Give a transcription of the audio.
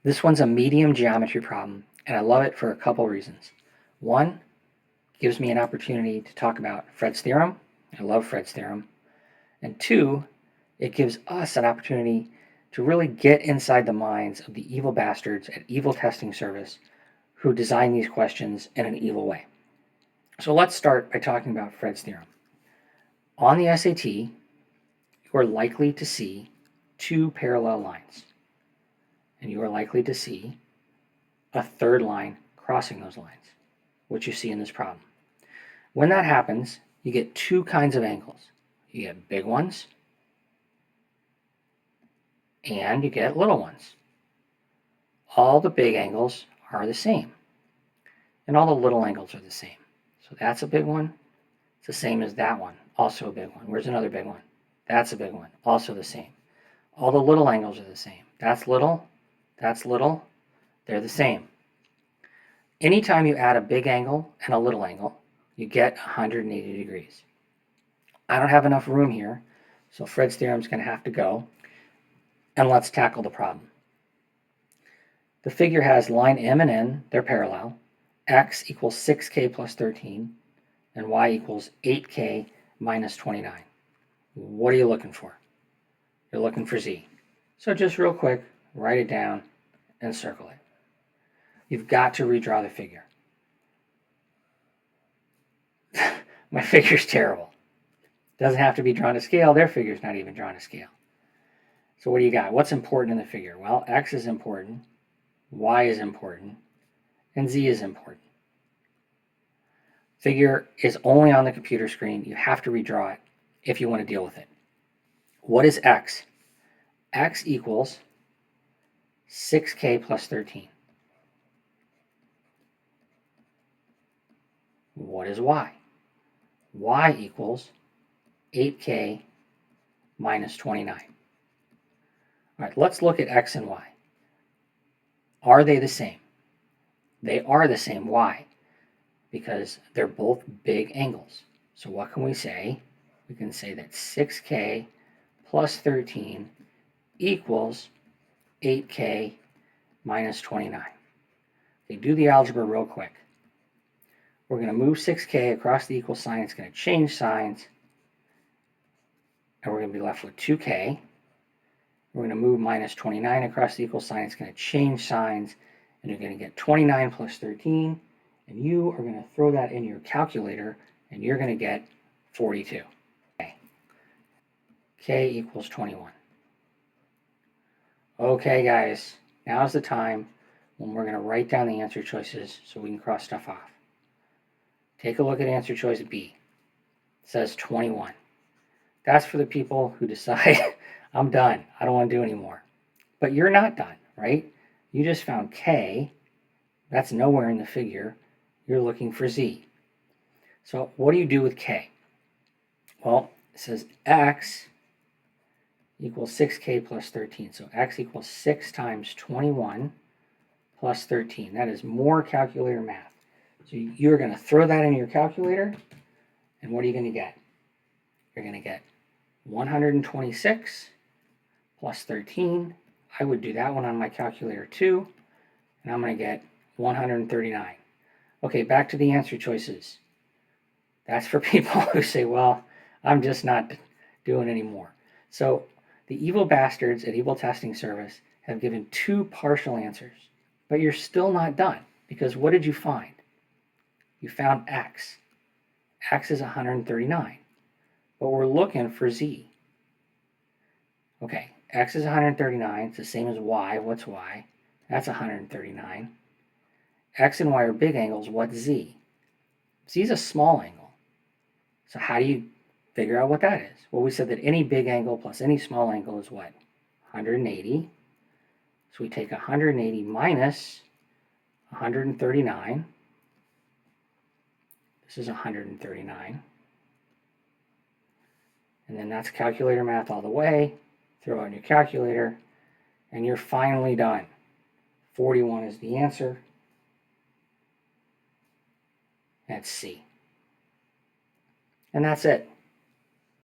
This one's a medium geometry problem, and I love it for a couple reasons. One, it gives me an opportunity to talk about Fred's theorem. I love Fred's theorem. And two, it gives us an opportunity to really get inside the minds of the evil bastards at Evil Testing Service who design these questions in an evil way. So let's start by talking about Fred's theorem. On the SAT, you are likely to see two parallel lines, and you are likely to see a third line crossing those lines, which you see in this problem. When that happens, you get two kinds of angles. You get big ones, and you get little ones. All the big angles are the same, and all the little angles are the same. So that's a big one. It's the same as that one, also a big one. Where's another big one? That's a big one, also the same. All the little angles are the same. That's little, they're the same. Anytime you add a big angle and a little angle, you get 180 degrees. I don't have enough room here, so Fred's theorem is going to have to go, and let's tackle the problem. The figure has line M and N, they're parallel, x equals 6k plus 13, and y equals 8k minus 29. What are you looking for? You're looking for z. So just real quick, write it down and circle it. You've got to redraw the figure. My figure's terrible. Doesn't have to be drawn to scale. Their figure's not even drawn to scale. So what do you got? What's important in the figure? Well, x is important, y is important, and z is important. Figure is only on the computer screen. You have to redraw it if you want to deal with it. What is x? X equals 6k plus 13. What is y? Y equals 8k minus 29. All right, let's look at x and y. Are they the same? They are the same. Why? Because they're both big angles. So what can we say? We can say that 6k plus 13 equals 8k minus 29. Okay, do the algebra real quick. We're going to move 6k across the equal sign. It's going to change signs. And we're going to be left with 2k. We're going to move minus 29 across the equal sign. It's going to change signs. And you're going to get 29 plus 13. And you are going to throw that in your calculator. And you're going to get 42. Okay. K equals 21. Okay, guys. Now's the time when we're going to write down the answer choices so we can cross stuff off. Take a look at answer choice B. It says 21. That's for the people who decide, I'm done. I don't want to do anymore. But you're not done, right? You just found K. That's nowhere in the figure. You're looking for Z. So what do you do with K? Well, it says X equals 6K plus 13. So X equals 6 times 21 plus 13. That is more calculator math. So you're going to throw that in your calculator, and what are you going to get? You're going to get 126 plus 13. I would do that one on my calculator too, and I'm going to get 139. Okay, back to the answer choices. That's for people who say, well, I'm just not doing anymore. So the evil bastards at Evil Testing Service have given two partial answers, but you're still not done, because what did you find? You found x. X is 139, but we're looking for z. Okay, x is 139. It's the same as y. What's y? That's 139. X and y are big angles. What's z? Z is a small angle. So how do you figure out what that is? Well, we said that any big angle plus any small angle is what? 180. So we take 180 minus 139. This is 139. And then that's calculator math all the way. Throw out your calculator, and you're finally done. 41 is the answer. That's C. And that's it.